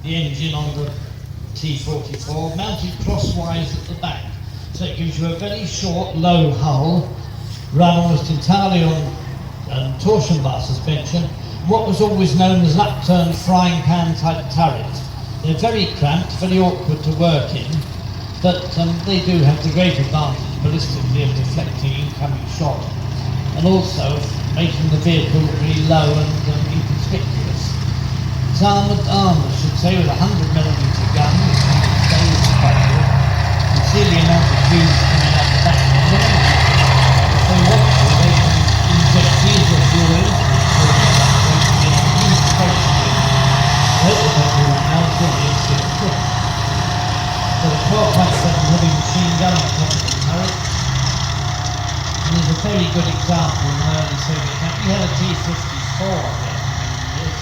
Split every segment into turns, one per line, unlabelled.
the engine on the T44 mounted crosswise at the back. So it gives you a very short, low hull, run almost entirely on torsion bar suspension, what was always known as lap-turned frying pan type turrets. They're very cramped, very awkward to work in, but they do have the great advantage ballistically of deflecting incoming shot, and also of making the vehicle really low and inconspicuous. It's armoured, I should say, with a 100mm gun, which stays quite good. You can see the amount of fumes coming out the back end. If they want to, they can inject diesel fuel into the to get a huge space fuel. I hope they don't do it now, it's really interesting. So the 12.7 heavy machine gun on top of the turret. And there's a very good example in the early Soviet tank. We had a T-54 there for many years,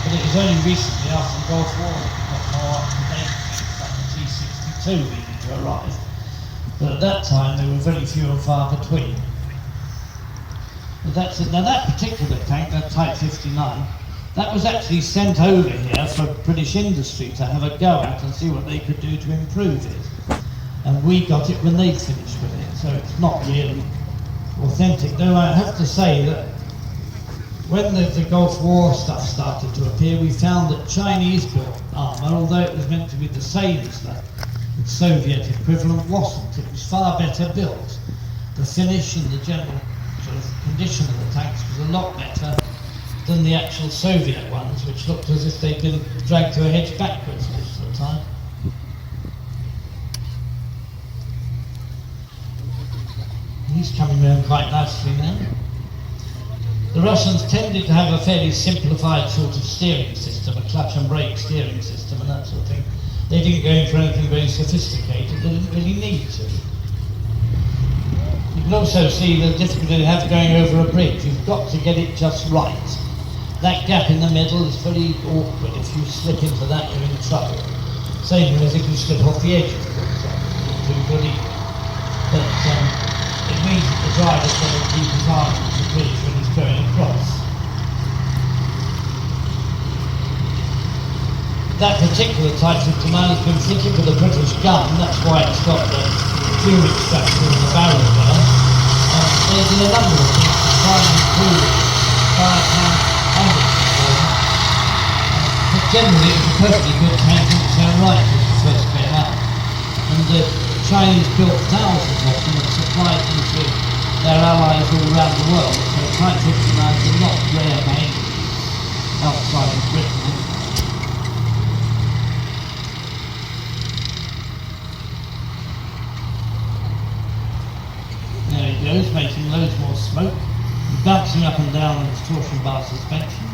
but it was only recently after the Gulf War that we got more up-to-date things like the T-62 beginning to arrive. But at that time they were very few and far between. But that's it. Now that particular tank, that Type 59, that was actually sent over here for British industry to have a go at and see what they could do to improve it. And we got it when they finished with it, so it's not really authentic. Though I have to say that when the Gulf War stuff started to appear, we found that Chinese-built armour, although it was meant to be the same as the Soviet equivalent, wasn't. It was far better built. The finish and the general sort of condition of the tanks was a lot better than the actual Soviet ones, which looked as if they'd been dragged to a hedge backwards most of the time. He's coming around quite nicely now. The Russians tended to have a fairly simplified sort of steering system, a clutch and brake steering system and that sort of thing. They didn't go in for anything very sophisticated, they didn't really need to. You can also see the difficulty they have going over a bridge. You've got to get it just right. That gap in the middle is very awkward. If you slip into that, you're in trouble. Same as if you slip off the edge, of course. Not too good either. But it means that the driver's got to keep his arm on the bridge when he's going across. That particular Type 59 has been fitted with a British gun. That's why it's got the fuel extractor in the barrel there. They did a number of things to try and improve it. But generally it was a perfectly good tank in its own right when it first came out. And the Chinese built thousands of them and supplied them to their allies all around the world. So Type 59s are not rare by any means outside of Britain. There he goes, making loads more smoke, bouncing up and down on his torsion bar suspension.